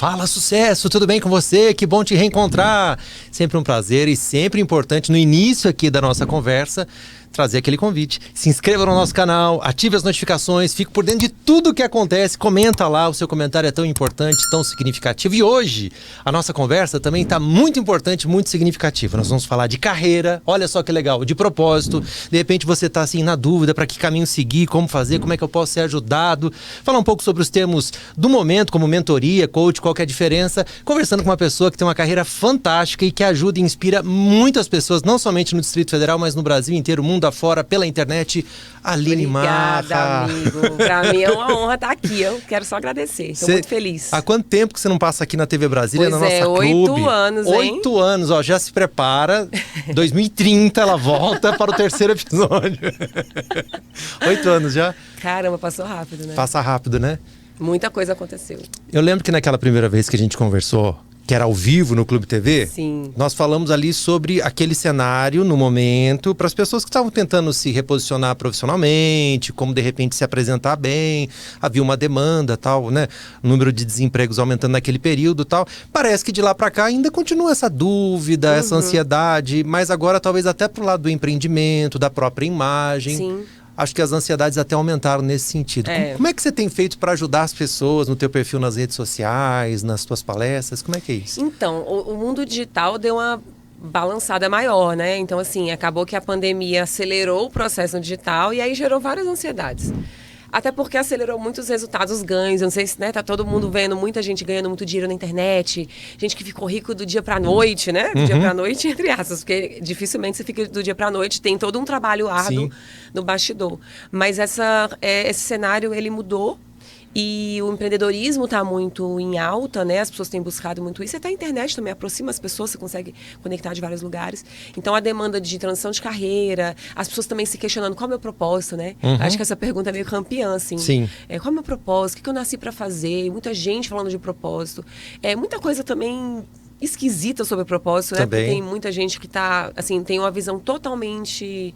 Fala, sucesso, tudo bem com você? Que bom te reencontrar. Sempre um prazer e sempre importante no início aqui da nossa conversa trazer aquele convite. Se inscreva no nosso canal, ative as notificações, fique por dentro de tudo que acontece, comenta lá, o seu comentário é tão importante, tão significativo. E hoje, a nossa conversa também está muito importante, muito significativa. Nós vamos falar de carreira, olha só que legal, de propósito. De repente você está assim na dúvida para que caminho seguir, como fazer, como é que eu posso ser ajudado. Falar um pouco sobre os termos do momento, como mentoria, coach, qual que é a diferença. Conversando com uma pessoa que tem uma carreira fantástica e que ajuda e inspira muitas pessoas, não somente no Distrito Federal, mas no Brasil inteiro, mundo afora, pela internet, Aline Marra. Obrigada, amigo. Pra mim é uma honra estar aqui. Eu quero só agradecer. Estou muito feliz. Há quanto tempo que você não passa aqui na TV Brasília, pois na nossa clube? 8 anos, hein? 8 anos, ó, já se prepara. 2030 ela volta para o terceiro episódio. 8 anos já? Caramba, passou rápido, né? Passa rápido, né? Muita coisa aconteceu. Eu lembro que naquela primeira vez que a gente conversou, que era ao vivo no Clube TV, sim, nós falamos ali sobre aquele cenário no momento, para as pessoas que estavam tentando se reposicionar profissionalmente, como de repente se apresentar bem, havia uma demanda, tal, né? O número de desempregos aumentando naquele período, tal. Parece que de lá para cá ainda continua essa dúvida, essa ansiedade, mas agora talvez até pro lado do empreendimento, da própria imagem. Sim. Acho que as ansiedades até aumentaram nesse sentido. Como é que você tem feito para ajudar as pessoas no teu perfil nas redes sociais, nas tuas palestras? Como é que é isso? Então, o mundo digital deu uma balançada maior, né? Então, assim, acabou que a pandemia acelerou o processo no digital e aí gerou várias ansiedades. Até porque acelerou muitos resultados, os ganhos. Eu não sei se, né, tá todo mundo vendo muita gente ganhando muito dinheiro na internet, gente que ficou rico do dia pra noite, né? Do dia pra noite, entre aspas, porque dificilmente você fica do dia pra noite, tem todo um trabalho árduo no bastidor. Mas esse cenário, ele mudou. E o empreendedorismo está muito em alta, né? As pessoas têm buscado muito isso. E até a internet também aproxima as pessoas, você consegue conectar de vários lugares. Então, a demanda de transição de carreira, as pessoas também se questionando qual é o meu propósito, né? Acho que essa pergunta é meio campeã, assim. Sim. Qual é o meu propósito? O que eu nasci para fazer? Muita gente falando de propósito. Muita coisa também esquisita sobre o propósito, né? Também. Porque tem muita gente que tá, assim, tem uma visão totalmente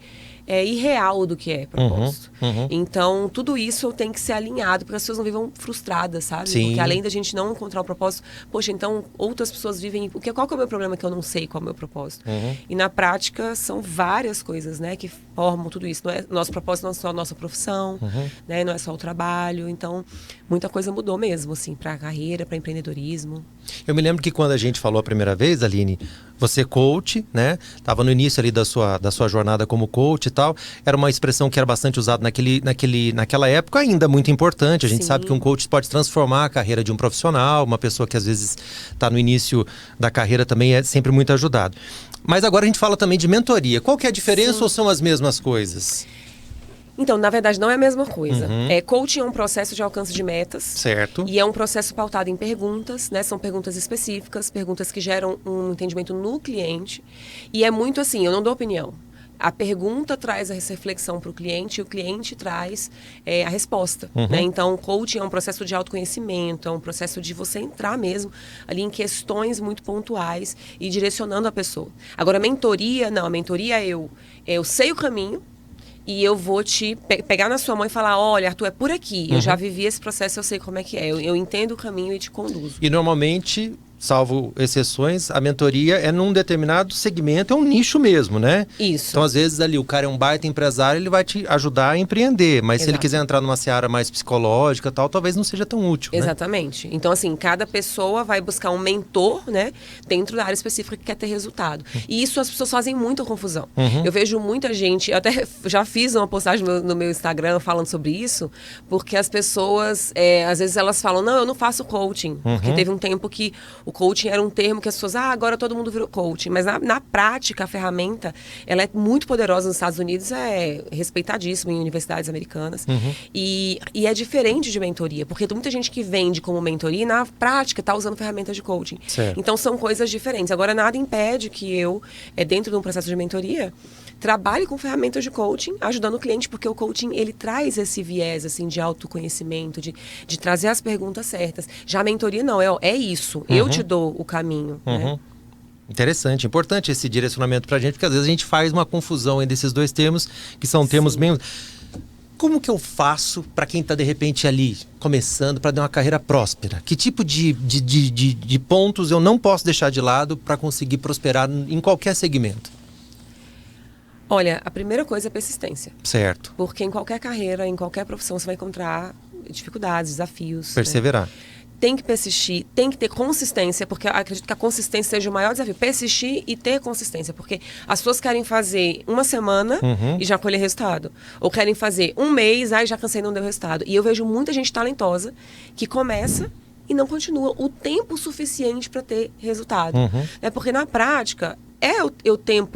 irreal do que é propósito. Então, tudo isso tem que ser alinhado para que as pessoas não vivam frustradas, sabe? Sim. Porque além da gente não encontrar o propósito, poxa, então outras pessoas vivem... Qual que é o meu problema que eu não sei qual é o meu propósito? E na prática, são várias coisas, né, que formam tudo isso. Nosso propósito não é só a nossa profissão, né, não é só o trabalho. Então, muita coisa mudou mesmo, assim, para a carreira, para empreendedorismo. Eu me lembro que quando a gente falou a primeira vez, Aline, você coach, né? Tava no início ali da sua jornada como coach e tal. Era uma expressão que era bastante usada naquela época, ainda muito importante. A gente sabe que um coach pode transformar a carreira de um profissional, uma pessoa que às vezes está no início da carreira também é sempre muito ajudado. Mas agora a gente fala também de mentoria. Qual que é a diferença ou são as mesmas coisas? Então, na verdade, não é a mesma coisa. Coaching é um processo de alcance de metas. Certo. E é um processo pautado em perguntas, né? São perguntas específicas, perguntas que geram um entendimento no cliente. E é muito assim, eu não dou opinião. A pergunta traz essa reflexão para o cliente e o cliente traz a resposta. Né? Então, o coaching é um processo de autoconhecimento, é um processo de você entrar mesmo ali em questões muito pontuais e direcionando a pessoa. Agora, a mentoria, não. A mentoria eu sei o caminho, e eu vou te pegar na sua mão e falar, olha, Arthur, é por aqui. Eu já vivi esse processo, eu sei como é que é. Eu entendo o caminho e te conduzo. E normalmente, salvo exceções, a mentoria é num determinado segmento, é um nicho mesmo, né? Isso. Então, às vezes, ali, o cara é um baita empresário, ele vai te ajudar a empreender. Mas se ele quiser entrar numa seara mais psicológica e tal, talvez não seja tão útil, Exatamente. Né? Então, assim, cada pessoa vai buscar um mentor, né? Dentro da área específica que quer ter resultado. E isso as pessoas fazem muita confusão. Eu vejo muita gente, eu até já fiz uma postagem no meu Instagram falando sobre isso, porque as pessoas, às vezes elas falam, não, eu não faço coaching. Porque teve um tempo que o coaching era um termo que as pessoas, agora todo mundo virou coaching. Mas na prática, a ferramenta, ela é muito poderosa nos Estados Unidos, é respeitadíssima em universidades americanas. E é diferente de mentoria, porque tem muita gente que vende como mentoria e na prática está usando ferramentas de coaching. Certo. Então são coisas diferentes. Agora, nada impede que eu, dentro de um processo de mentoria, trabalhe com ferramentas de coaching, ajudando o cliente, porque o coaching, ele traz esse viés, assim, de autoconhecimento, de trazer as perguntas certas. Já a mentoria, não, é isso. Eu te dou o caminho, né? Interessante, importante esse direcionamento pra gente, porque às vezes a gente faz uma confusão entre esses dois termos, que são termos bem... Como que eu faço para quem está, de repente, ali, começando, para dar uma carreira próspera? Que tipo de pontos eu não posso deixar de lado para conseguir prosperar em qualquer segmento? Olha, a primeira coisa é persistência. Certo. Porque em qualquer carreira, em qualquer profissão, você vai encontrar dificuldades, desafios. Perseverar. Né? Tem que persistir, tem que ter consistência, porque eu acredito que a consistência seja o maior desafio. Persistir e ter consistência, porque as pessoas querem fazer uma semana e já colher resultado. Ou querem fazer um mês, já cansei e não deu resultado. E eu vejo muita gente talentosa que começa e não continua o tempo suficiente para ter resultado. Né? Porque na prática, eu tenho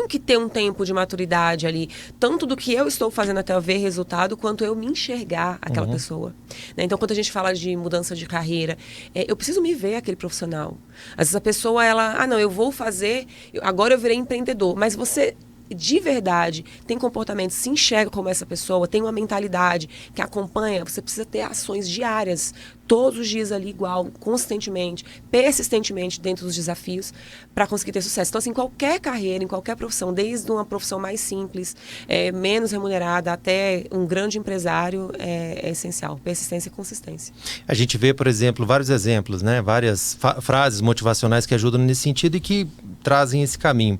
que ter um tempo de maturidade ali, tanto do que eu estou fazendo até eu ver resultado, quanto eu me enxergar aquela pessoa. Né? Então, quando a gente fala de mudança de carreira, eu preciso me ver aquele profissional. Às vezes a pessoa, não, eu vou fazer, agora eu virei empreendedor, mas você de verdade tem comportamento, se enxerga como essa pessoa, tem uma mentalidade que acompanha, você precisa ter ações diárias, todos os dias ali igual, consistentemente, persistentemente dentro dos desafios para conseguir ter sucesso. Então, assim, qualquer carreira, em qualquer profissão, desde uma profissão mais simples, menos remunerada, até um grande empresário, é essencial. Persistência e consistência. A gente vê, por exemplo, vários exemplos, né? Várias frases motivacionais que ajudam nesse sentido e que trazem esse caminho.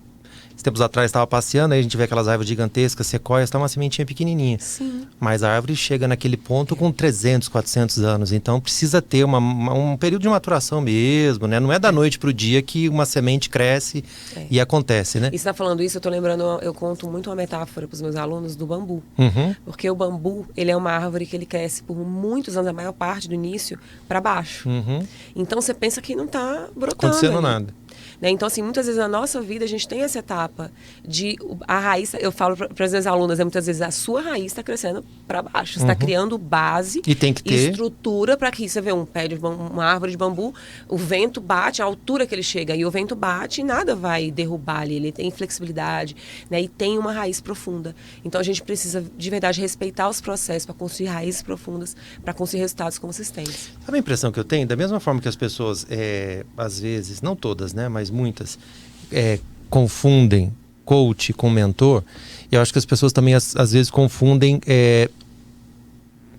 Tempos atrás estava passeando, aí a gente vê aquelas árvores gigantescas, sequoias, está uma sementinha pequenininha. Sim. Mas a árvore chega naquele ponto com 300, 400 anos. Então precisa ter um período de maturação mesmo, né? Não é da noite para o dia que uma semente cresce e acontece, né? E você está falando isso, eu estou lembrando, eu conto muito uma metáfora para os meus alunos do bambu. Porque o bambu, ele é uma árvore que ele cresce por muitos anos, a maior parte do início, para baixo. Então você pensa que não está brotando. Acontecendo nada. Né? Então, assim, muitas vezes na nossa vida a gente tem essa etapa de a raiz, eu falo para as minhas alunas, muitas vezes a sua raiz está crescendo para baixo, você está criando base e tem que ter estrutura para que você vê um pé de uma árvore de bambu, o vento bate, a altura que ele chega, e o vento bate e nada vai derrubar ali, ele tem flexibilidade, né? E tem uma raiz profunda. Então a gente precisa de verdade respeitar os processos para construir raízes profundas, para construir resultados consistentes. Sabe a impressão que eu tenho? Da mesma forma que as pessoas, às vezes, não todas, né, mas muitas, confundem coach com mentor, eu acho que as pessoas também às vezes confundem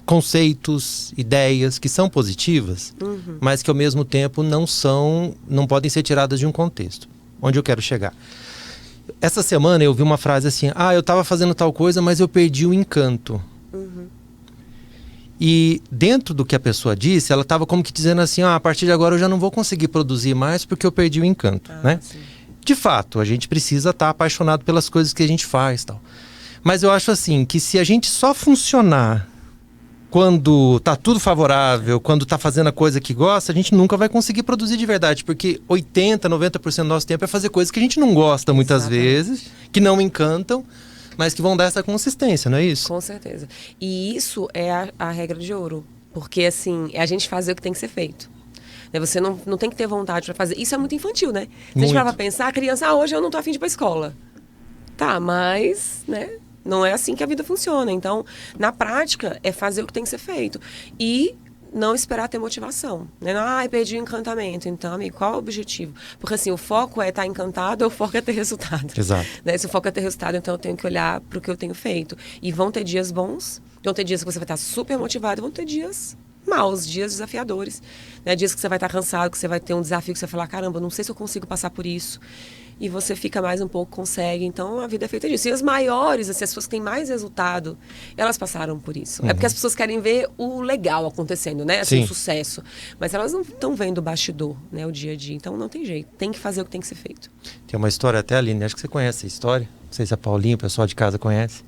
conceitos, ideias que são positivas, mas que ao mesmo tempo não podem ser tiradas de um contexto. Onde eu quero chegar? Essa semana eu vi uma frase assim, eu estava fazendo tal coisa, mas eu perdi o encanto. E dentro do que a pessoa disse, ela estava como que dizendo assim, a partir de agora eu já não vou conseguir produzir mais porque eu perdi o encanto, né? Sim. De fato, a gente precisa estar apaixonado pelas coisas que a gente faz, tal. Mas eu acho assim, que se a gente só funcionar quando tá tudo favorável, quando tá fazendo a coisa que gosta, a gente nunca vai conseguir produzir de verdade, porque 80%, 90% do nosso tempo é fazer coisas que a gente não gosta muitas vezes, que não encantam, mas que vão dar essa consistência, não é isso? Com certeza. E isso é a regra de ouro. Porque, assim, é a gente fazer o que tem que ser feito. Você não tem que ter vontade para fazer. Isso é muito infantil, né? Se a gente parar pra pensar, a criança, hoje eu não tô afim de ir pra escola. Tá, mas, né? Não é assim que a vida funciona. Então, na prática, é fazer o que tem que ser feito. E não esperar ter motivação. Né? Perdi o encantamento. Então, amigo, qual é o objetivo? Porque assim, o foco é estar encantado, ou o foco é ter resultado. Exato. Né? Se o foco é ter resultado, então eu tenho que olhar para o que eu tenho feito. E vão ter dias bons, vão ter dias que você vai estar super motivado, vão ter dias maus, dias desafiadores. Né? Dias que você vai estar cansado, que você vai ter um desafio, que você vai falar, caramba, não sei se eu consigo passar por isso. E você fica mais um pouco, consegue. Então, a vida é feita disso. E as maiores, assim, as pessoas que têm mais resultado, elas passaram por isso. É porque as pessoas querem ver o legal acontecendo, né? Assim, o sucesso. Mas elas não estão vendo o bastidor, né? O dia a dia. Então, não tem jeito. Tem que fazer o que tem que ser feito. Tem uma história até, Aline, acho que você conhece a história. Não sei se a Paulinha, o pessoal de casa conhece.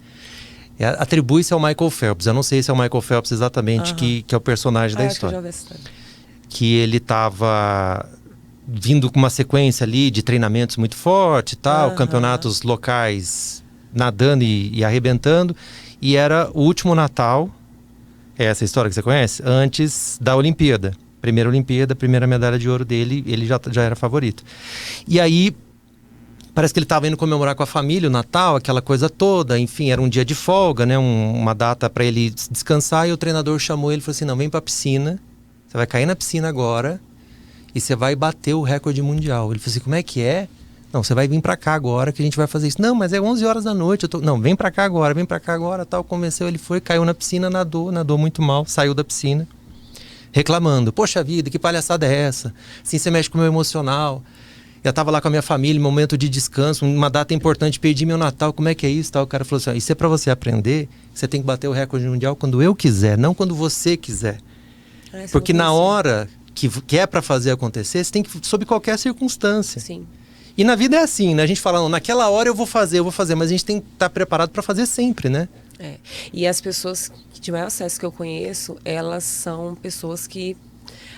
Atribui-se ao Michael Phelps. Eu não sei se é o Michael Phelps exatamente que é o personagem da história. Eu já vi essa história. Que ele estava vindo com uma sequência ali de treinamentos muito forte e tal, campeonatos locais nadando e arrebentando, e era o último Natal, é essa história que você conhece, antes da Olimpíada. Primeira Olimpíada, primeira medalha de ouro dele, ele já era favorito. E aí, parece que ele estava indo comemorar com a família o Natal, aquela coisa toda, enfim, era um dia de folga, né, uma data para ele descansar, e o treinador chamou ele e falou assim, não, vem para a piscina, você vai cair na piscina agora, e você vai bater o recorde mundial. Ele falou assim, como é que é? Não, você vai vir pra cá agora que a gente vai fazer isso. Não, mas é 11 horas da noite. Não, vem pra cá agora, tal. Convenceu, ele foi, caiu na piscina, nadou muito mal, saiu da piscina, reclamando. Poxa vida, que palhaçada é essa? Assim, você mexe com o meu emocional. Eu tava lá com a minha família, momento de descanso, uma data importante, perdi meu Natal, como é que é isso? Tal. O cara falou assim, isso é pra você aprender, você tem que bater o recorde mundial quando eu quiser, não quando você quiser. Porque na hora que é pra fazer acontecer, você tem que, sob qualquer circunstância. Sim. E na vida é assim, né? A gente fala, não, naquela hora eu vou fazer, mas a gente tem que estar preparado para fazer sempre, né? E as pessoas de maior acesso que eu conheço, elas são pessoas que,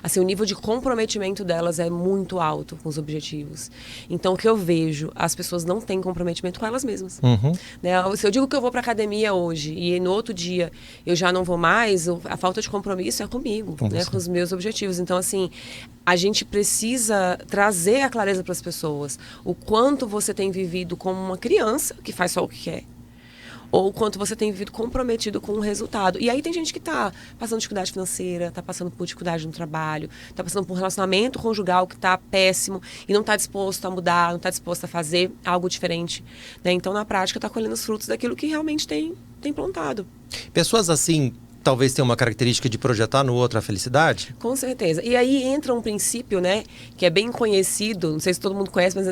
assim, o nível de comprometimento delas é muito alto com os objetivos. Então, o que eu vejo, as pessoas não têm comprometimento com elas mesmas. Né? Se eu digo que eu vou para academia hoje e no outro dia eu já não vou mais, a falta de compromisso é comigo, né? Com os meus objetivos. Então, assim, a gente precisa trazer a clareza para as pessoas. O quanto você tem vivido como uma criança que faz só o que quer. Ou o quanto você tem vivido comprometido com o resultado. E aí tem gente que está passando dificuldade financeira, está passando por dificuldade no trabalho, está passando por um relacionamento conjugal que está péssimo e não está disposto a mudar, não está disposto a fazer algo diferente. Né? Então, na prática, está colhendo os frutos daquilo que realmente tem plantado. Pessoas assim, talvez tenham uma característica de projetar no outro a felicidade? Com certeza. E aí entra um princípio, né, que é bem conhecido, não sei se todo mundo conhece, mas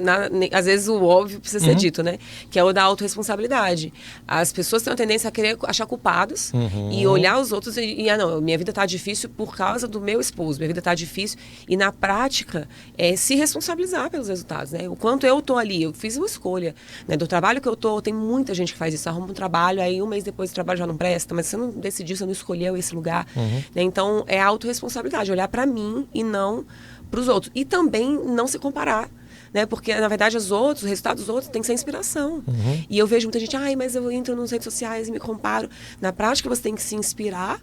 às vezes o óbvio precisa ser dito, né, que é o da autorresponsabilidade. As pessoas têm uma tendência a querer achar culpados e olhar os outros não, minha vida está difícil por causa do meu esposo, minha vida está difícil. E na prática, é se responsabilizar pelos resultados, né? O quanto eu tô ali, eu fiz uma escolha, né, do trabalho que eu tô, tem muita gente que faz isso, arruma um trabalho, aí um mês depois o trabalho já não presta, mas você não decidiu, você não escolheu esse lugar. Né? Então, é a autorresponsabilidade, olhar para mim e não para os outros. E também não se comparar. Né? Porque, na verdade, os resultados dos outros têm que ser inspiração. E eu vejo muita gente, mas eu entro nas redes sociais e me comparo. Na prática, você tem que se inspirar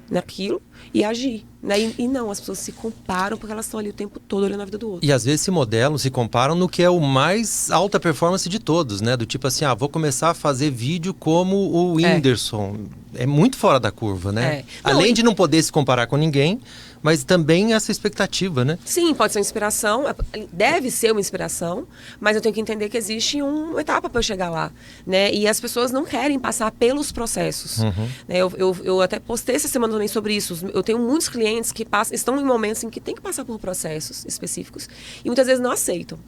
naquilo e agir. Né? E não, as pessoas se comparam porque elas estão ali o tempo todo olhando a vida do outro. E às vezes se modelam, se comparam no que é o mais alta performance de todos, né? Do tipo assim, vou começar a fazer vídeo como o Whindersson. É muito fora da curva, né? Além de não poder se comparar com ninguém, mas também essa expectativa, né? Sim, pode ser uma inspiração, deve ser uma inspiração, mas eu tenho que entender que existe uma etapa para eu chegar lá, né? E as pessoas não querem passar pelos processos. Né? Eu até postei essa semana também sobre isso. Eu tenho muitos clientes que estão em momentos em que tem que passar por processos específicos e muitas vezes não aceitam.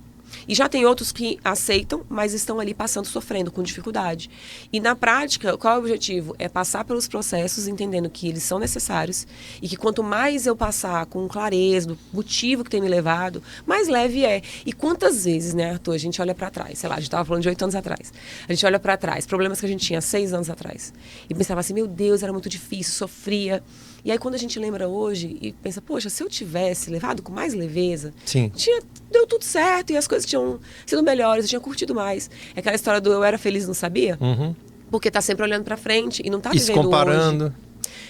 E já tem outros que aceitam, mas estão ali passando, sofrendo, com dificuldade. E na prática, qual é o objetivo? É passar pelos processos, entendendo que eles são necessários e que quanto mais eu passar com clareza do motivo que tem me levado, mais leve é. E quantas vezes, né, Arthur, a gente olha para trás, sei lá, a gente estava falando de 8 anos atrás. A gente olha para trás, problemas que a gente tinha 6 anos atrás. E pensava assim, meu Deus, era muito difícil, sofria. E aí quando a gente lembra hoje e pensa, poxa, se eu tivesse levado com mais leveza, deu tudo certo e as coisas tinham sido melhores, eu tinha curtido mais. É aquela história do eu era feliz e não sabia, porque tá sempre olhando pra frente e não tá vivendo se comparando. Hoje.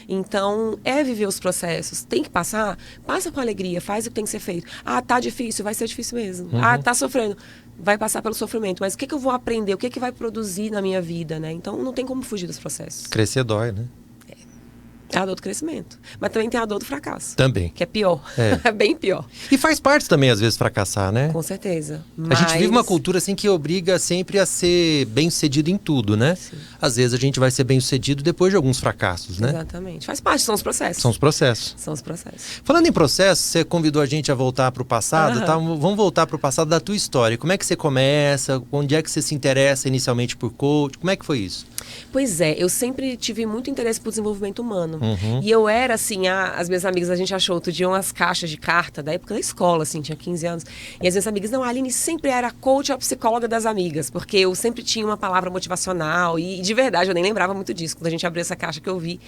Então, é viver os processos. Tem que passar, passa com alegria, faz o que tem que ser feito. Tá difícil, vai ser difícil mesmo. Tá sofrendo, vai passar pelo sofrimento. Mas o que eu vou aprender? O que vai produzir na minha vida, né? Então, não tem como fugir dos processos. Crescer dói, né? É a dor do crescimento. Mas também tem a dor do fracasso. Também. Que é pior. É bem pior. E faz parte também, às vezes, fracassar, né? Com certeza. A gente vive uma cultura assim que obriga sempre a ser bem-sucedido em tudo, né? Sim. Às vezes a gente vai ser bem-sucedido depois de alguns fracassos, né? Exatamente. Faz parte, são os processos. São os processos. São os processos. Falando em processo, você convidou a gente a voltar para o passado, tá? Vamos voltar para o passado da tua história. Como é que você começa? Onde é que você se interessa inicialmente por coach? Como é que foi isso? Pois é, eu sempre tive muito interesse por desenvolvimento humano. E eu era, assim, as minhas amigas, a gente achou outro dia umas caixas de carta da época da escola, assim, tinha 15 anos. E as minhas amigas, não, a Aline sempre era coach ou psicóloga das amigas, porque eu sempre tinha uma palavra motivacional e de verdade, eu nem lembrava muito disso, quando a gente abriu essa caixa que eu vi.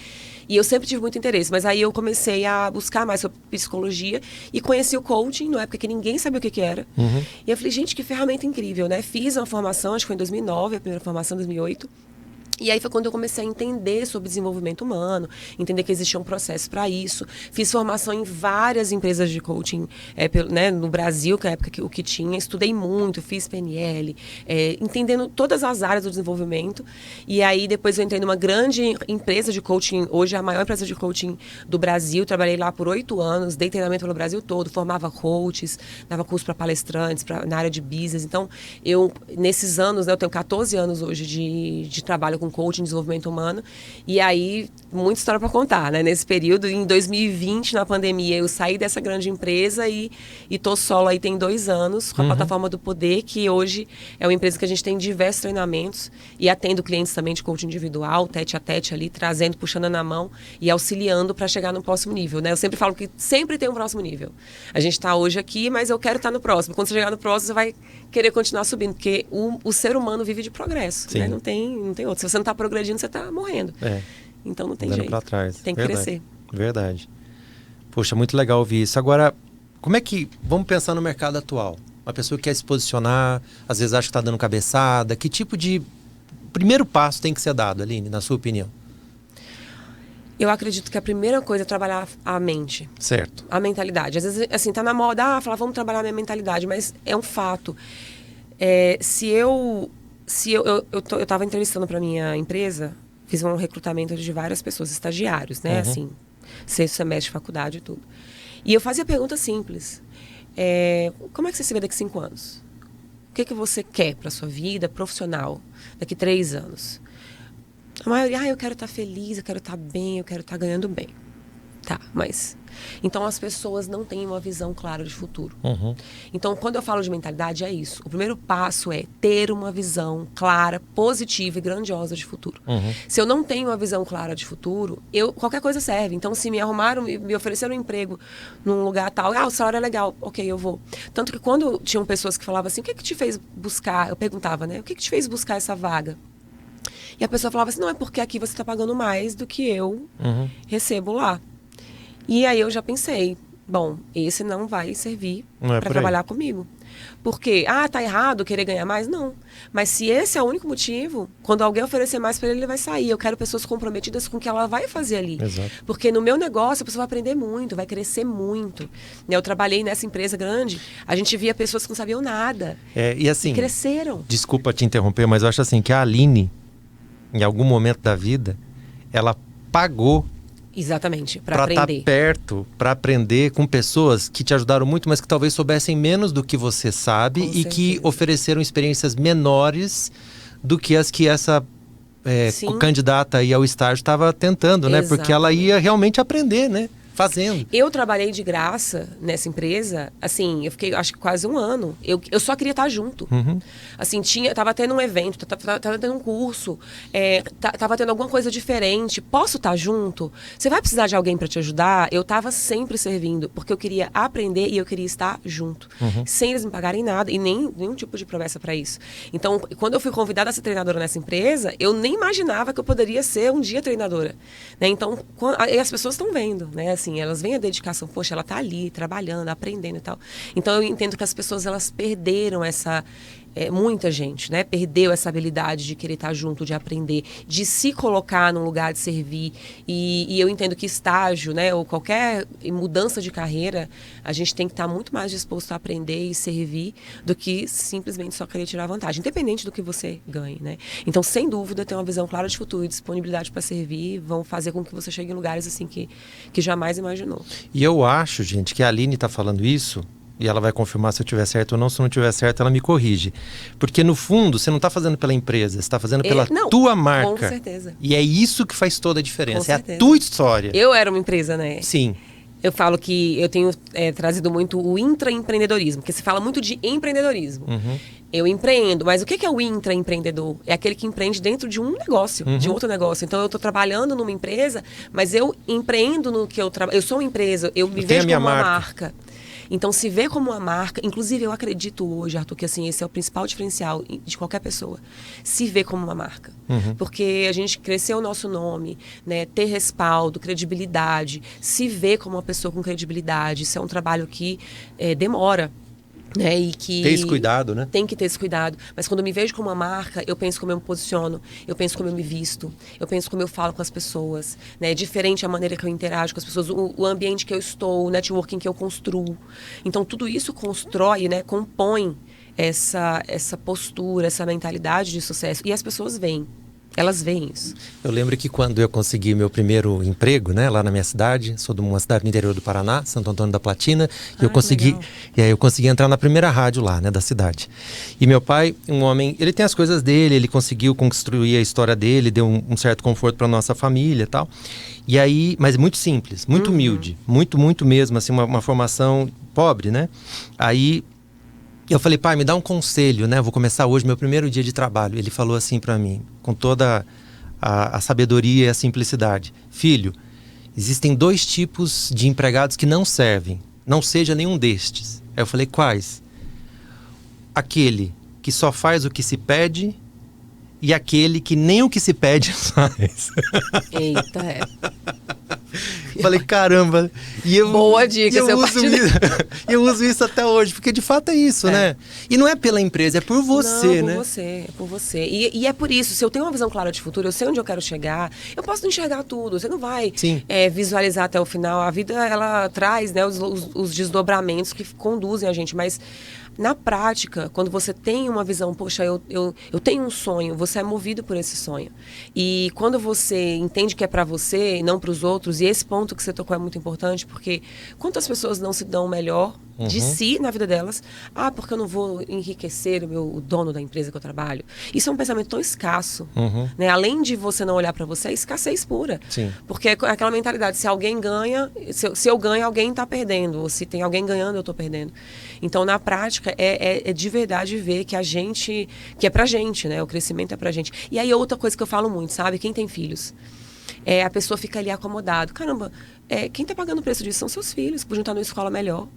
E eu sempre tive muito interesse, mas aí eu comecei a buscar mais sobre psicologia e conheci o coaching, na época que ninguém sabia o que era. E eu falei, gente, que ferramenta incrível, né? Fiz uma formação, acho que foi em 2009, a primeira formação em 2008. E aí foi quando eu comecei a entender sobre desenvolvimento humano, entender que existia um processo para isso. Fiz formação em várias empresas de coaching né, no Brasil, que é a época o que tinha. Estudei muito, fiz PNL, entendendo todas as áreas do desenvolvimento. E aí depois eu entrei numa grande empresa de coaching, hoje é a maior empresa de coaching do Brasil. Trabalhei lá por 8 anos, dei treinamento pelo Brasil todo, formava coaches, dava curso para palestrantes, na área de business. Então, nesses anos, né, eu tenho 14 anos hoje de trabalho com coaching, desenvolvimento humano, e aí muita história para contar, né? Nesse período, em 2020, na pandemia, eu saí dessa grande empresa e tô solo aí tem 2 anos com a plataforma do Poder, que hoje é uma empresa que a gente tem diversos treinamentos e atendo clientes também de coaching individual, tete a tete ali, trazendo, puxando na mão e auxiliando para chegar no próximo nível, né? Eu sempre falo que sempre tem um próximo nível. A gente está hoje aqui, mas eu quero estar no próximo. Quando você chegar no próximo, você vai querer continuar subindo, porque o ser humano vive de progresso, né? Não tem outro. Se você não está progredindo, você está morrendo. Então não tem jeito. Pra trás. Tem que crescer. Verdade. Poxa, muito legal ouvir isso. Agora, como é que... Vamos pensar no mercado atual. Uma pessoa que quer se posicionar, às vezes acha que está dando cabeçada. Que tipo de primeiro passo tem que ser dado, Aline, na sua opinião? Eu acredito que a primeira coisa é trabalhar a mente. Certo. A mentalidade. Às vezes, assim, tá na moda, falar, vamos trabalhar a minha mentalidade, mas é um fato. Eu estava entrevistando para minha empresa, fiz um recrutamento de várias pessoas, estagiários, né? Assim, 6º semestre de faculdade e tudo. E eu fazia perguntas simples. Como é que você se vê daqui 5 anos? O que você quer para sua vida profissional daqui 3 anos? A maioria, eu quero estar feliz, eu quero estar bem, eu quero estar ganhando bem. Tá, mas... Então, as pessoas não têm uma visão clara de futuro. Então, quando eu falo de mentalidade, é isso. O primeiro passo é ter uma visão clara, positiva e grandiosa de futuro. Se eu não tenho uma visão clara de futuro, qualquer coisa serve. Então, se me arrumaram, me ofereceram um emprego num lugar tal, o salário é legal, ok, eu vou. Tanto que quando tinham pessoas que falavam assim, o que te fez buscar? Eu perguntava, né? O que te fez buscar essa vaga? E a pessoa falava assim, não, é porque aqui você está pagando mais do que eu recebo lá. E aí eu já pensei, bom, esse não vai servir para trabalhar comigo. Porque, tá errado querer ganhar mais? Não. Mas se esse é o único motivo, quando alguém oferecer mais para ele, ele vai sair. Eu quero pessoas comprometidas com o que ela vai fazer ali. Exato. Porque no meu negócio, a pessoa vai aprender muito, vai crescer muito. Eu trabalhei nessa empresa grande, a gente via pessoas que não sabiam nada. E assim... E cresceram. Desculpa te interromper, mas eu acho assim que a Aline, em algum momento da vida, ela pagou exatamente, para aprender. Para estar perto, para aprender com pessoas que te ajudaram muito, mas que talvez soubessem menos do que você sabe Com e certeza. que ofereceram experiências menores do que as que essa candidata aí ao estágio estava tentando, né? Porque ela ia realmente aprender, né? Fazendo. Eu trabalhei de graça nessa empresa, assim, eu fiquei acho que quase 1 ano. Eu só queria estar junto. Assim, tava tendo um evento, tava tendo um curso, tava tendo alguma coisa diferente. Posso estar junto? Você vai precisar de alguém para te ajudar? Eu tava sempre servindo, porque eu queria aprender e eu queria estar junto. Sem eles me pagarem nada e nenhum tipo de promessa para isso. Então, quando eu fui convidada a ser treinadora nessa empresa, eu nem imaginava que eu poderia ser um dia treinadora. Né? Então, as pessoas estão vendo, né? Assim, elas veem a dedicação, poxa, ela tá ali, trabalhando, aprendendo e tal. Então, eu entendo que as pessoas, elas perderam muita gente, né? Perdeu essa habilidade de querer estar junto, de aprender, de se colocar num lugar de servir. E eu entendo que estágio, né? Ou qualquer mudança de carreira, a gente tem que estar muito mais disposto a aprender e servir do que simplesmente só querer tirar vantagem, independente do que você ganhe, né? Então, sem dúvida, ter uma visão clara de futuro e disponibilidade para servir vão fazer com que você chegue em lugares assim que jamais imaginou. E eu acho, gente, que a Aline está falando isso, e ela vai confirmar se eu tiver certo ou não. Se não tiver certo, ela me corrige. Porque, no fundo, você não está fazendo pela empresa, você está fazendo pela tua marca. Com certeza. E é isso que faz toda a diferença. É a tua história. Eu era uma empresa, né? Sim. Eu falo que eu tenho trazido muito o intraempreendedorismo, porque se fala muito de empreendedorismo. Eu empreendo, mas o que é o intraempreendedor? É aquele que empreende dentro de um negócio, de outro negócio. Então, eu estou trabalhando numa empresa, mas eu empreendo no que eu trabalho. Eu sou uma empresa, eu me vejo como uma marca. Então, se vê como uma marca, inclusive eu acredito hoje, Arthur, que assim, esse é o principal diferencial de qualquer pessoa, se vê como uma marca. Porque a gente cresceu o nosso nome, né, ter respaldo, credibilidade, se vê como uma pessoa com credibilidade, isso é um trabalho que demora. né? E que Ter esse cuidado, né? tem que ter esse cuidado. Mas quando eu me vejo como uma marca, eu penso como eu me posiciono, eu penso como eu me visto, eu penso como eu falo com as pessoas, né? É diferente a maneira que eu interajo com as pessoas, o ambiente que eu estou, o networking que eu construo. Então, tudo isso constrói, né? Compõe essa postura, essa mentalidade de sucesso. E as pessoas veem. Elas veem isso. Eu lembro que quando eu consegui meu primeiro emprego, né, lá na minha cidade, sou de uma cidade no interior do Paraná, Santo Antônio da Platina, e eu consegui entrar na primeira rádio lá, né, da cidade. E meu pai, um homem, ele tem as coisas dele, ele conseguiu construir a história dele, deu um certo conforto para nossa família e tal. E aí, mas muito simples, muito humilde, muito mesmo, assim, uma formação pobre, né? Aí eu falei, pai, me dá um conselho, né? Vou começar hoje meu primeiro dia de trabalho. Ele falou assim para mim, com toda a sabedoria e a simplicidade: filho, existem 2 tipos de empregados que não servem. Não seja nenhum destes. Aí eu falei, quais? Aquele que só faz o que se pede e aquele que nem o que se pede faz. Eita, é. Falei, caramba. Boa dica, eu uso isso até hoje, porque de fato é isso, né? E não é pela empresa, é por você, né? É por você. E é por isso, se eu tenho uma visão clara de futuro, eu sei onde eu quero chegar, eu posso não enxergar tudo. Você não vai visualizar até o final. A vida, ela traz, né, os desdobramentos que conduzem a gente, mas na prática, quando você tem uma visão, poxa, eu tenho um sonho, você é movido por esse sonho. E quando você entende que é para você e não para os outros, e esse ponto que você tocou é muito importante, porque quantas pessoas não se dão o melhor de si na vida delas? Ah, porque eu não vou enriquecer o dono da empresa que eu trabalho. Isso é um pensamento tão escasso. Né? Além de você não olhar para você, é escassez pura. Sim. Porque é aquela mentalidade, se alguém ganha, se eu ganho, alguém está perdendo. Ou se tem alguém ganhando, eu estou perdendo. Então, na prática, é de verdade ver que a gente, que é pra gente, né? O crescimento é pra gente. E aí, outra coisa que eu falo muito, sabe? Quem tem filhos, a pessoa fica ali acomodado. Caramba, quem tá pagando o preço disso são seus filhos, que podiam estar numa escola melhor.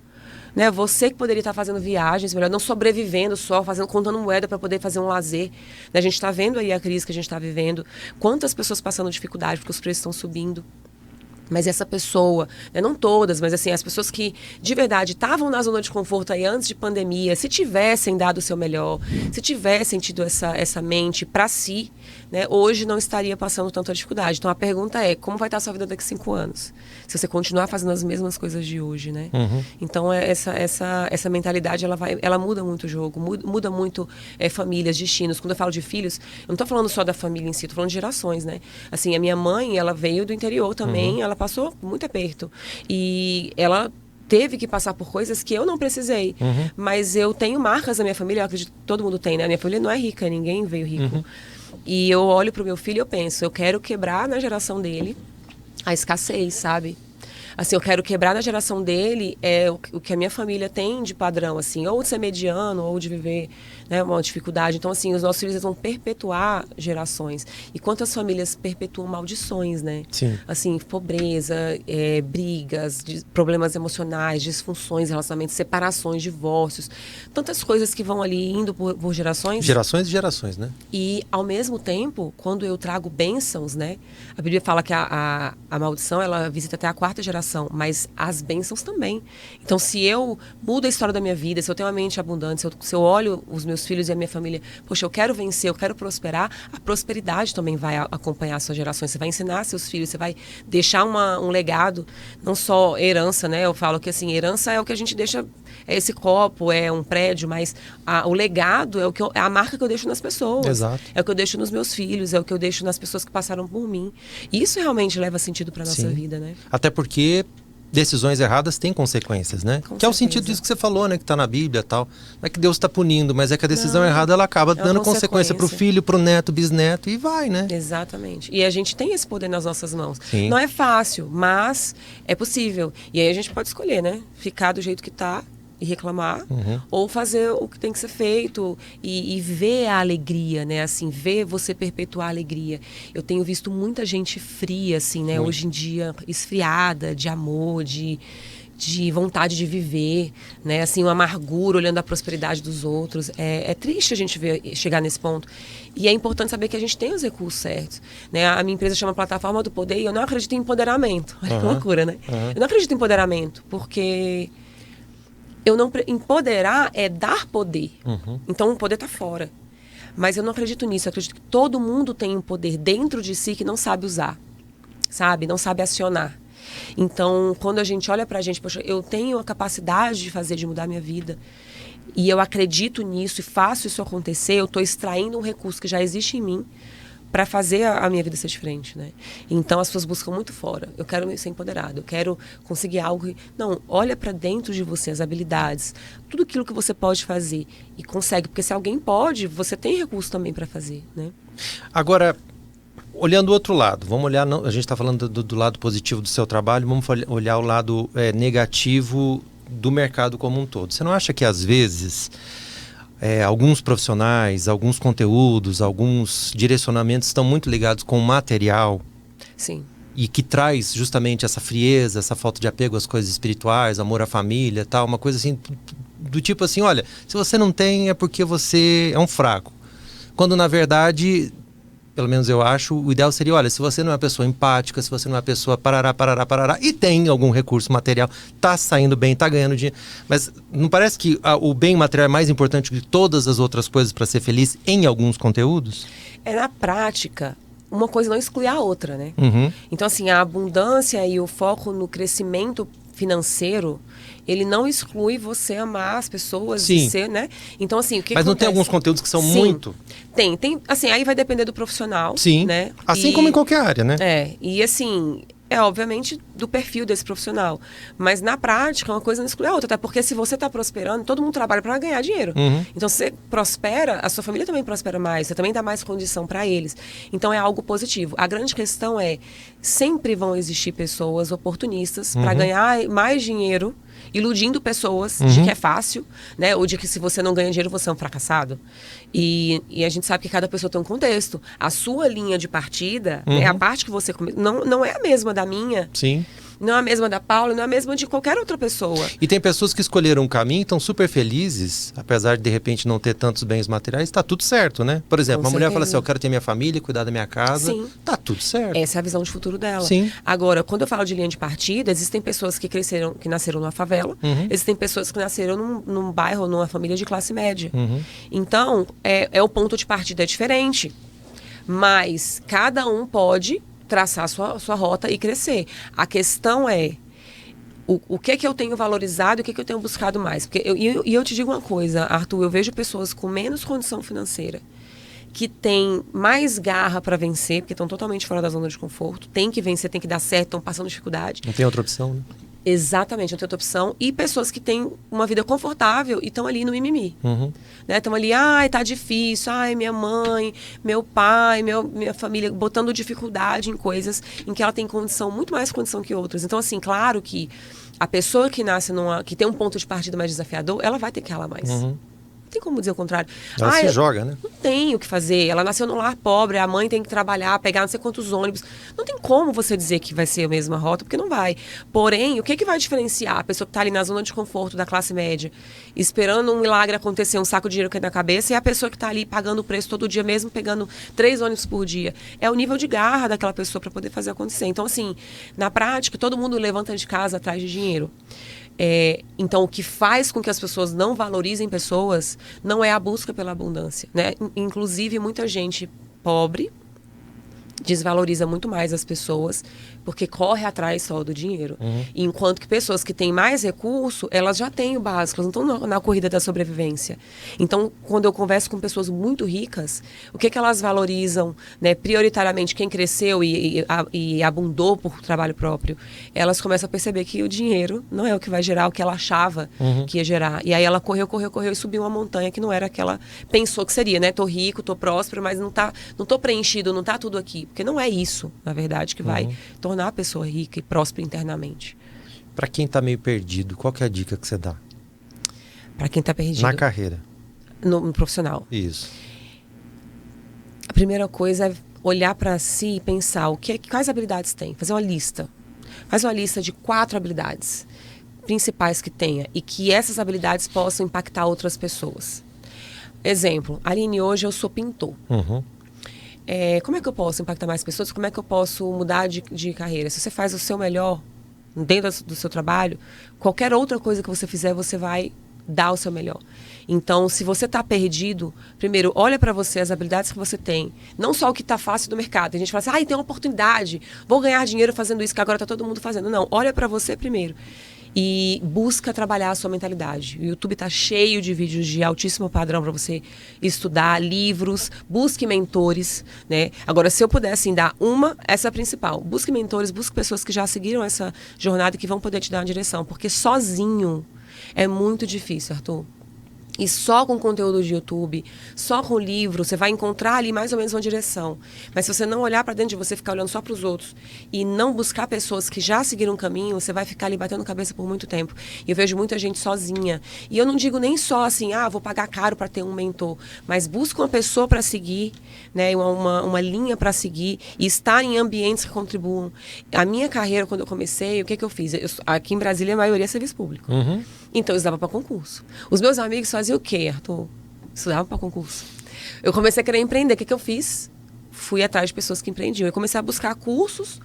Né? Você que poderia estar fazendo viagens melhor, não sobrevivendo só, contando moeda para poder fazer um lazer. Né? A gente está vendo aí a crise que a gente está vivendo. Quantas pessoas passando dificuldade porque os preços estão subindo. Mas essa pessoa, né, não todas, mas assim, as pessoas que de verdade estavam na zona de conforto aí antes de pandemia, se tivessem dado o seu melhor, se tivessem tido essa mente para si, né, hoje não estaria passando tanta dificuldade. Então a pergunta é, como vai estar a sua vida daqui a 5 anos? Se você continuar fazendo as mesmas coisas de hoje, né? Então essa mentalidade, ela muda muito o jogo, muda muito famílias, destinos. Quando eu falo de filhos, eu não estou falando só da família em si, estou falando de gerações, né? Assim, a minha mãe, ela veio do interior também, ela passou muito aperto. E ela teve que passar por coisas que eu não precisei. Mas eu tenho marcas na minha família, eu acredito que todo mundo tem, né? Minha família não é rica, ninguém veio rico. E eu olho pro meu filho e eu penso, eu quero quebrar na geração dele a escassez, sabe? Assim, eu quero quebrar na geração dele o que a minha família tem de padrão, assim, ou de ser mediano, ou de viver, né, uma dificuldade. Então, assim, os nossos filhos vão perpetuar gerações. E quantas famílias perpetuam maldições, né? Sim. Assim, pobreza, brigas, problemas emocionais, disfunções, relacionamentos, separações, divórcios. Tantas coisas que vão ali indo por gerações. Gerações e gerações, né? E, ao mesmo tempo, quando eu trago bênçãos, né? A Bíblia fala que a maldição, ela visita até a 4ª geração, mas as bênçãos também. Então, se eu mudo a história da minha vida, se eu tenho uma mente abundante, se eu olho os meus filhos e a minha família, poxa, eu quero vencer, eu quero prosperar, a prosperidade também vai acompanhar as suas gerações. Você vai ensinar seus filhos, você vai deixar um legado, não só herança, né? Eu falo que, assim, herança é o que a gente deixa, é esse copo, é um prédio, mas o legado é a marca que eu deixo nas pessoas. Exato. É o que eu deixo nos meus filhos, é o que eu deixo nas pessoas que passaram por mim. Isso realmente leva sentido para nossa vida, né? Até porque decisões erradas têm consequências, né? Com que é o certeza. sentido disso que você falou, né? Que tá na Bíblia e tal. Não é que Deus está punindo, mas é que a decisão errada, ela acaba dando consequência pro filho, pro neto, bisneto, e vai, né? Exatamente. E a gente tem esse poder nas nossas mãos. Sim. Não é fácil, mas é possível. E aí a gente pode escolher, né? Ficar do jeito que tá e reclamar, ou fazer o que tem que ser feito e ver a alegria, né? Assim, ver você perpetuar a alegria. Eu tenho visto muita gente fria, assim, né? Hoje em dia, esfriada de amor, de vontade de viver, né? Assim, uma amargura olhando a prosperidade dos outros. É triste a gente chegar nesse ponto. E é importante saber que a gente tem os recursos certos, né? A minha empresa chama Plataforma do Poder e eu não acredito em empoderamento. Olha que loucura, né? Eu não acredito em empoderamento, porque Empoderar é dar poder. Então, o poder está fora. Mas eu não acredito nisso. Eu acredito que todo mundo tem um poder dentro de si que não sabe usar. Sabe? Não sabe acionar. Então, quando a gente olha pra gente, poxa, eu tenho a capacidade de fazer, de mudar minha vida, e eu acredito nisso e faço isso acontecer, eu estou extraindo um recurso que já existe em mim para fazer a minha vida ser diferente, né? Então, as pessoas buscam muito fora. Eu quero ser empoderado, eu quero conseguir algo. Não, olha para dentro de você, as habilidades, tudo aquilo que você pode fazer e consegue, porque se alguém pode, você tem recurso também para fazer, né? Agora, olhando o outro lado, vamos olhar, a gente está falando do lado positivo do seu trabalho, vamos olhar o lado negativo do mercado como um todo. Você não acha que às vezes alguns profissionais, alguns conteúdos, alguns direcionamentos estão muito ligados com o material? Sim. E que traz justamente essa frieza, essa falta de apego às coisas espirituais, amor à família, tal, uma coisa assim, do tipo assim, olha, se você não tem é porque você é um fraco. Quando na verdade, pelo menos eu acho, o ideal seria, olha, se você não é uma pessoa empática, se você não é uma pessoa parará, e tem algum recurso material, tá saindo bem, tá ganhando dinheiro, mas não parece que o bem material é mais importante que todas as outras coisas para ser feliz em alguns conteúdos? Na prática, uma coisa não exclui a outra, né? Então, assim, a abundância e o foco no crescimento financeiro, ele não exclui você amar as pessoas. Sim. E ser, né? Então, assim, o que Mas não acontece? tem alguns conteúdos que são Sim, muito... Tem, assim, aí vai depender do profissional. Sim, né? assim como em qualquer área, né? E assim, obviamente do perfil desse profissional. Mas na prática, uma coisa não exclui a outra. Até porque se você está prosperando, todo mundo trabalha para ganhar dinheiro. Então, se você prospera, a sua família também prospera mais. Você também dá mais condição para eles. Então, é algo positivo. A grande questão é, sempre vão existir pessoas oportunistas para ganhar mais dinheiro, iludindo pessoas de que é fácil, né? Ou de que se você não ganha dinheiro, você é um fracassado. E a gente sabe que cada pessoa tem um contexto. A sua linha de partida, né, a parte que você não é a mesma da minha. Sim. Não é a mesma da Paula, não é a mesma de qualquer outra pessoa. E tem pessoas que escolheram um caminho e estão super felizes, apesar de repente não ter tantos bens materiais, tá tudo certo, né? Por exemplo, uma mulher fala assim, eu quero ter minha família, cuidar da minha casa, Sim. Tá tudo certo. Essa é a visão de futuro dela. Sim. Agora, quando eu falo de linha de partida, existem pessoas que cresceram, que nasceram numa favela, existem pessoas que nasceram num bairro, numa família de classe média. Então, o ponto de partida é diferente. Mas cada um pode traçar sua rota e crescer. A questão é o que eu tenho valorizado e o que eu tenho buscado mais. Porque eu te digo uma coisa, Arthur, eu vejo pessoas com menos condição financeira que têm mais garra para vencer, porque estão totalmente fora da zona de conforto, tem que vencer, tem que dar certo, estão passando dificuldade. Não tem outra opção, né? Exatamente, não tem outra opção. E pessoas que têm uma vida confortável e estão ali no mimimi. Né? Estão ali, tá difícil, minha mãe, meu pai, minha família, botando dificuldade em coisas em que ela tem condição, muito mais condição que outras. Então, assim, claro que a pessoa que nasce que tem um ponto de partida mais desafiador, ela vai ter que ralar mais. Não tem como dizer o contrário. Ela se joga, né? Não tem o que fazer. Ela nasceu num lar pobre, a mãe tem que trabalhar, pegar não sei quantos ônibus. Não tem como você dizer que vai ser a mesma rota, porque não vai. Porém, o que vai diferenciar a pessoa que está ali na zona de conforto da classe média, esperando um milagre acontecer, um saco de dinheiro cair na cabeça, e a pessoa que está ali pagando o preço todo dia, mesmo pegando 3 ônibus por dia? É o nível de garra daquela pessoa para poder fazer acontecer. Então, assim, na prática, todo mundo levanta de casa atrás de dinheiro. Então, o que faz com que as pessoas não valorizem pessoas não é a busca pela abundância, né? Inclusive, muita gente pobre desvaloriza muito mais as pessoas porque corre atrás só do dinheiro. Enquanto que pessoas que têm mais recurso, elas já têm o básico, elas não estão na corrida da sobrevivência. Então, quando eu converso com pessoas muito ricas, o que elas valorizam, né, prioritariamente quem cresceu e abundou por trabalho próprio, elas começam a perceber que o dinheiro não é o que vai gerar o que ela achava que ia gerar. E aí ela correu e subiu uma montanha que não era a que ela pensou que seria, né? Tô rico, tô próspero, mas não tô preenchido, não tá tudo aqui. Porque não é isso, na verdade, que vai tornar a pessoa rica e próspera internamente. Para quem tá meio perdido, qual que é a dica que você dá? Para quem tá perdido. Na carreira. No profissional. Isso. A primeira coisa é olhar para si e pensar quais habilidades tem. Fazer uma lista. Faz uma lista de 4 habilidades principais que tenha e que essas habilidades possam impactar outras pessoas. Exemplo, Aline, hoje eu sou pintor. Como é que eu posso impactar mais pessoas? Como é que eu posso mudar de carreira? Se você faz o seu melhor, dentro do seu trabalho, qualquer outra coisa que você fizer, você vai dar o seu melhor. Então, se você está perdido, primeiro, olha para você as habilidades que você tem. Não só o que está fácil do mercado. Tem gente que fala assim, tem uma oportunidade, vou ganhar dinheiro fazendo isso que agora está todo mundo fazendo. Não, olha para você primeiro. E busca trabalhar a sua mentalidade. O YouTube está cheio de vídeos de altíssimo padrão para você estudar, livros, busque mentores, né? Agora, se eu pudesse dar essa é a principal. Busque mentores, busque pessoas que já seguiram essa jornada e que vão poder te dar uma direção. Porque sozinho é muito difícil, Arthur. E só com conteúdo de YouTube, só com livro, você vai encontrar ali mais ou menos uma direção. Mas se você não olhar para dentro de você, ficar olhando só para os outros e não buscar pessoas que já seguiram um caminho, você vai ficar ali batendo cabeça por muito tempo. E eu vejo muita gente sozinha. E eu não digo nem só assim, vou pagar caro para ter um mentor, mas busca uma pessoa para seguir, né, uma linha para seguir e estar em ambientes que contribuam. A minha carreira, quando eu comecei, o que eu fiz? Aqui em Brasília, a maioria é serviço público. Uhum. Então, eu estudava para concurso. Os meus amigos faziam o quê, Arthur? Estudavam para concurso. Eu comecei a querer empreender. O que eu fiz? Fui atrás de pessoas que empreendiam. Eu comecei a buscar cursos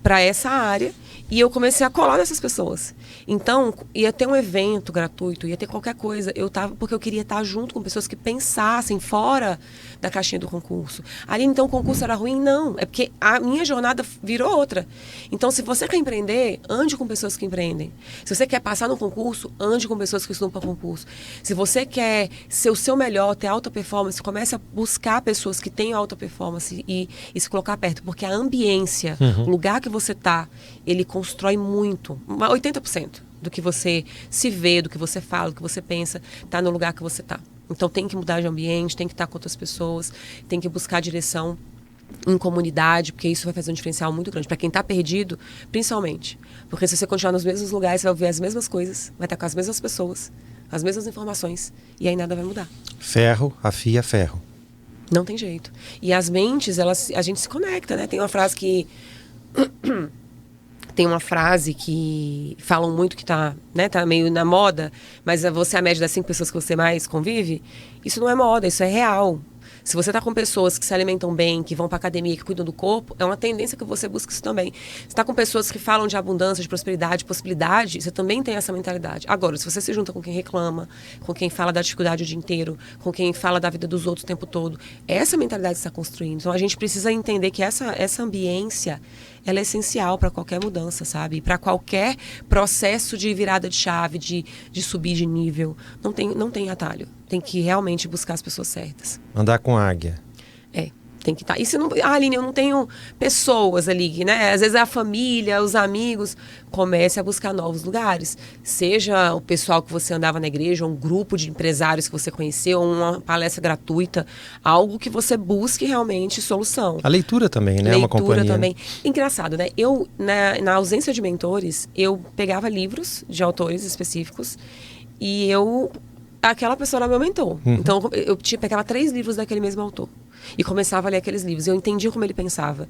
para essa área e eu comecei a colar nessas pessoas. Então, ia ter um evento gratuito, ia ter qualquer coisa. Porque eu queria estar junto com pessoas que pensassem fora da caixinha do concurso. Ali, então, o concurso era ruim? Não. É porque a minha jornada virou outra. Então, se você quer empreender, ande com pessoas que empreendem. Se você quer passar no concurso, ande com pessoas que estudam para concurso. Se você quer ser o seu melhor, ter alta performance, comece a buscar pessoas que tenham alta performance e se colocar perto. Porque a ambiência, o lugar que você está, ele constrói muito. 80% do que você se vê, do que você fala, do que você pensa, está no lugar que você está. Então tem que mudar de ambiente, tem que estar com outras pessoas, tem que buscar direção em comunidade, porque isso vai fazer um diferencial muito grande. Para quem está perdido, principalmente. Porque se você continuar nos mesmos lugares, você vai ouvir as mesmas coisas, vai estar com as mesmas pessoas, as mesmas informações, e aí nada vai mudar. Ferro afia ferro. Não tem jeito. E as mentes, a gente se conecta, né? Tem uma frase que... Tem uma frase que falam muito que tá meio na moda, mas você é a média das 5 pessoas que você mais convive. Isso não é moda, isso é real. Se você está com pessoas que se alimentam bem, que vão para academia, que cuidam do corpo, é uma tendência que você busca isso também. Se está com pessoas que falam de abundância, de prosperidade, possibilidade, você também tem essa mentalidade. Agora, se você se junta com quem reclama, com quem fala da dificuldade o dia inteiro, com quem fala da vida dos outros o tempo todo, essa mentalidade está construindo. Então, a gente precisa entender que essa ambiência, ela é essencial para qualquer mudança, sabe? Para qualquer processo de virada de chave, de subir de nível. Não tem atalho. Tem que realmente buscar as pessoas certas. Andar com águia. Tem que estar. E se não... Aline, eu não tenho pessoas ali, né? Às vezes é a família, os amigos. Comece a buscar novos lugares. Seja o pessoal que você andava na igreja, um grupo de empresários que você conheceu, uma palestra gratuita. Algo que você busque realmente solução. A leitura também, né? Uma companhia. Leitura também. Engraçado, né? Eu, na ausência de mentores, eu pegava livros de autores específicos e aquela pessoa era meu mentor. Então, eu pegava 3 livros daquele mesmo autor. E começava a ler aqueles livros. Eu entendia como ele pensava.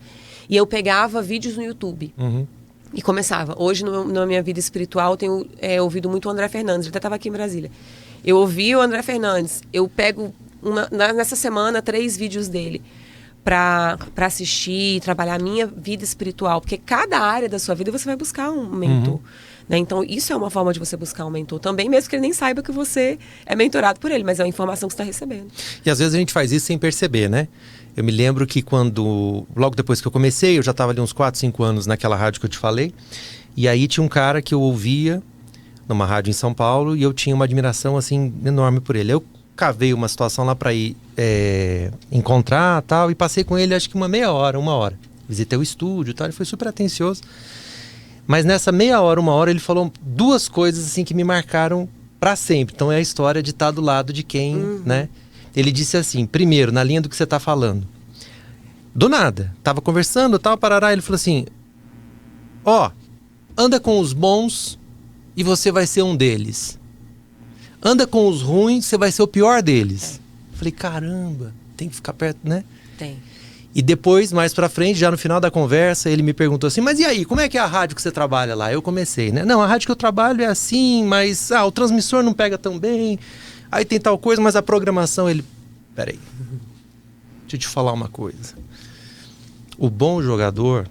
E eu pegava vídeos no YouTube. E começava. Hoje, na minha vida espiritual, eu tenho ouvido muito o André Fernandes. Ele até estava aqui em Brasília. Eu ouvi o André Fernandes. Eu pego, nessa semana, 3 vídeos dele para assistir e trabalhar a minha vida espiritual. Porque cada área da sua vida você vai buscar um mentor. Né? Então, isso é uma forma de você buscar um mentor também, mesmo que ele nem saiba que você é mentorado por ele, mas é uma informação que você está recebendo. E às vezes a gente faz isso sem perceber, né? Eu me lembro que logo depois que eu comecei, eu já estava ali uns 4, 5 anos naquela rádio que eu te falei, e aí tinha um cara que eu ouvia numa rádio em São Paulo e eu tinha uma admiração assim enorme por ele. Eu cavei uma situação lá para ir encontrar tal, e passei com ele acho que uma meia hora, 1 hora. Visitei o estúdio e tal, ele foi super atencioso. Mas nessa meia hora, 1 hora, ele falou 2 coisas assim que me marcaram para sempre. Então é a história de estar do lado de quem, né? Ele disse assim, primeiro, na linha do que você está falando. Do nada, tava conversando, tal, parará, ele falou assim, anda com os bons e você vai ser um deles. Anda com os ruins, você vai ser o pior deles. Falei, caramba, tem que ficar perto, né? Tem. E depois, mais pra frente, já no final da conversa, ele me perguntou assim, mas e aí, como é que é a rádio que você trabalha lá? Eu comecei, né? Não, a rádio que eu trabalho é assim, mas o transmissor não pega tão bem, aí tem tal coisa, mas a programação, peraí, deixa eu te falar uma coisa. O bom jogador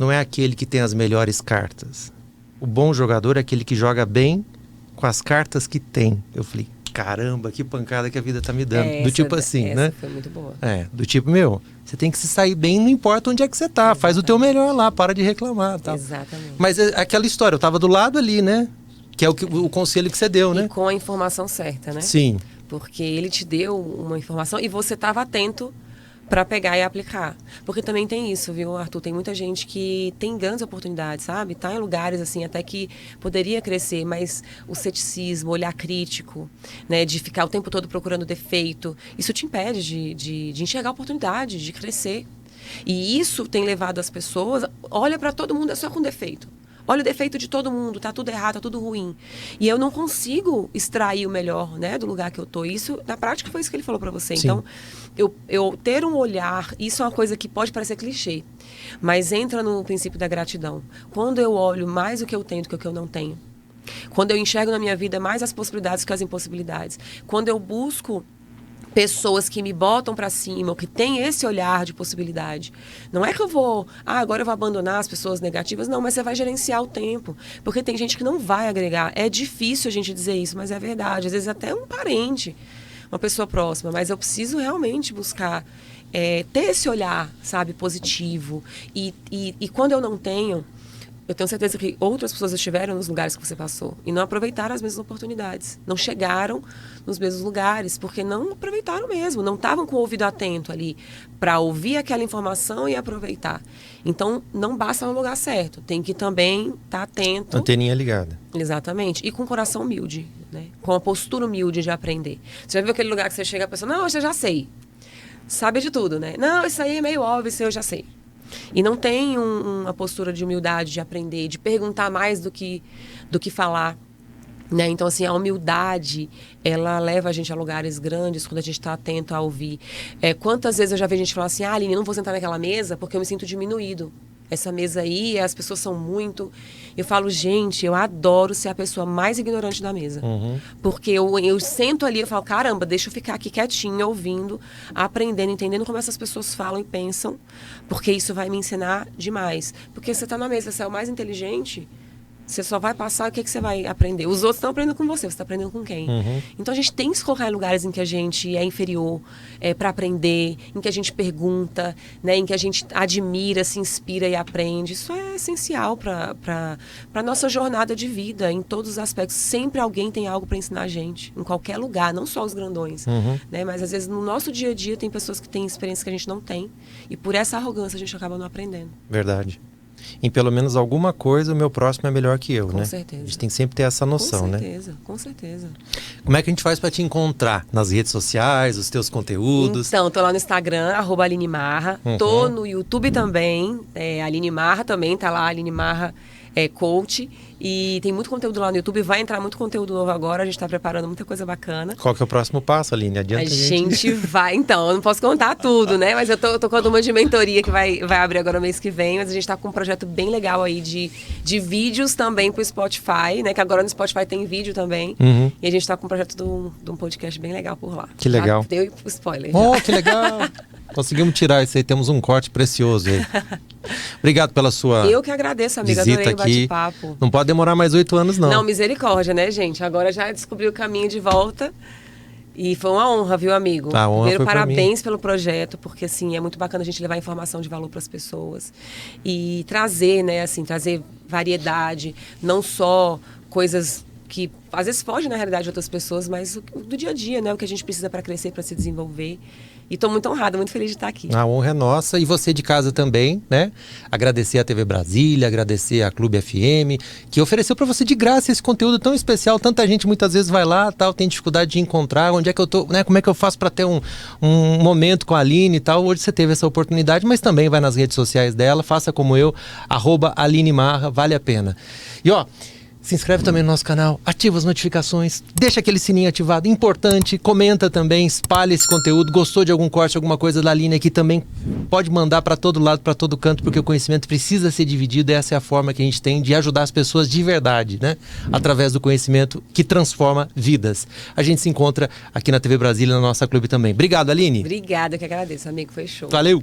não é aquele que tem as melhores cartas. O bom jogador é aquele que joga bem com as cartas que tem. Eu falei, caramba, que pancada que a vida tá me dando. Do tipo assim, essa né? Foi muito boa. Do tipo, você tem que se sair bem, não importa onde é que você tá. Exatamente. Faz o teu melhor lá, para de reclamar. Tal. Exatamente. Mas é aquela história, eu tava do lado ali, né? Que é o conselho que você deu, né? E com a informação certa, né? Sim. Porque ele te deu uma informação e você estava atento para pegar e aplicar. Porque também tem isso, viu, Arthur? Tem muita gente que tem grandes oportunidades, sabe? Tá em lugares, assim, até que poderia crescer, mas o ceticismo, o olhar crítico, né? De ficar o tempo todo procurando defeito, isso te impede de enxergar a oportunidade, de crescer. E isso tem levado as pessoas, olha para todo mundo, é só com defeito. Olha o defeito de todo mundo, tá tudo errado, tá tudo ruim. E eu não consigo extrair o melhor, né, do lugar que eu tô. Isso, na prática, foi isso que ele falou para você. Sim. Então, eu ter um olhar, isso é uma coisa que pode parecer clichê, mas entra no princípio da gratidão. Quando eu olho mais o que eu tenho do que o que eu não tenho. Quando eu enxergo na minha vida mais as possibilidades que as impossibilidades. Quando eu busco pessoas que me botam para cima, ou que têm esse olhar de possibilidade. Não é que eu vou, agora eu vou abandonar as pessoas negativas. Não, mas você vai gerenciar o tempo. Porque tem gente que não vai agregar. É difícil a gente dizer isso, mas é verdade. Às vezes até um parente, uma pessoa próxima. Mas eu preciso realmente buscar ter esse olhar, sabe, positivo. E quando eu não tenho, eu tenho certeza que outras pessoas estiveram nos lugares que você passou e não aproveitaram as mesmas oportunidades. Não chegaram nos mesmos lugares, porque não aproveitaram mesmo. Não estavam com o ouvido atento ali para ouvir aquela informação e aproveitar. Então, não basta no lugar certo. Tem que também estar atento. Anteninha ligada. Exatamente. E com o coração humilde, né? Com a postura humilde de aprender. Você já viu aquele lugar que você chega e a pessoa, não, eu já sei. Sabe de tudo, né? Não, isso aí é meio óbvio, isso eu já sei. E não tem uma postura de humildade, de aprender, de perguntar mais do que falar. Né? Então, assim, a humildade, ela leva a gente a lugares grandes quando a gente está atento a ouvir. Quantas vezes eu já vi gente falar assim, Aline, não vou sentar naquela mesa porque eu me sinto diminuído. Essa mesa aí, as pessoas são muito... Eu falo, gente, eu adoro ser a pessoa mais ignorante da mesa. Uhum. Porque eu sento ali e falo, caramba, deixa eu ficar aqui quietinha, ouvindo, aprendendo, entendendo como essas pessoas falam e pensam, porque isso vai me ensinar demais. Porque você está na mesa, você é o mais inteligente, você só vai passar, o que você vai aprender? Os outros estão aprendendo com você está aprendendo com quem? Uhum. Então, a gente tem que se colocar em lugares em que a gente é inferior para aprender, em que a gente pergunta, né, em que a gente admira, se inspira e aprende. Isso é essencial para a nossa jornada de vida, em todos os aspectos. Sempre alguém tem algo para ensinar a gente, em qualquer lugar, não só os grandões. Uhum. Né, mas, às vezes, no nosso dia a dia, tem pessoas que têm experiências que a gente não tem. E por essa arrogância, a gente acaba não aprendendo. Verdade. Em pelo menos alguma coisa, o meu próximo é melhor que eu, né? Com certeza. A gente tem que sempre ter essa noção, né? Com certeza, com certeza. Como é que a gente faz para te encontrar nas redes sociais, os teus conteúdos? Então, tô lá no Instagram, @Aline Marra. Uhum. Tô no YouTube também, Aline Marra também, tá lá, Aline Marra Coach. E tem muito conteúdo lá no YouTube, vai entrar muito conteúdo novo agora, a gente tá preparando muita coisa bacana. Qual que é o próximo passo, Aline? Adianta a gente vai, então, eu não posso contar tudo, né? Mas eu tô com a turma de mentoria que vai abrir agora no mês que vem, mas a gente tá com um projeto bem legal aí de vídeos também pro Spotify, né? Que agora no Spotify tem vídeo também. Uhum. E a gente tá com um projeto de um podcast bem legal por lá. Que legal. Já deu spoiler. Oh, que legal! Conseguimos tirar isso aí, temos um corte precioso aí. Obrigado pela sua Eu que agradeço, amiga, visita adorei o aqui. bate-papo. Não pode demorar mais 8 anos, não. Não, misericórdia, né, gente? Agora já descobri o caminho de volta. E foi uma honra, viu, amigo? A honra Primeiro, foi parabéns pelo projeto, porque, assim, é muito bacana a gente levar informação de valor para as pessoas. E trazer, né, assim, trazer variedade, não só coisas que às vezes fogem na realidade de outras pessoas, mas do dia a dia, né? O que a gente precisa para crescer, para se desenvolver. E estou muito honrada, muito feliz de estar aqui. A honra é nossa. E você de casa também, né? Agradecer a TV Brasília, agradecer a Clube FM, que ofereceu para você de graça esse conteúdo tão especial. Tanta gente muitas vezes vai lá, tal, tem dificuldade de encontrar. Onde é que eu tô, né? Como é que eu faço para ter um momento com a Aline e tal? Hoje você teve essa oportunidade, mas também vai nas redes sociais dela. Faça como eu, @Aline Marra, vale a pena. E ó, se inscreve também no nosso canal, ativa as notificações, deixa aquele sininho ativado, importante, comenta também, espalha esse conteúdo, gostou de algum corte, alguma coisa da Aline aqui também, pode mandar para todo lado, para todo canto, porque o conhecimento precisa ser dividido, essa é a forma que a gente tem de ajudar as pessoas de verdade, né? Através do conhecimento que transforma vidas. A gente se encontra aqui na TV Brasília, na nossa clube também. Obrigado, Aline. Obrigada, que agradeço, amigo, foi show. Valeu.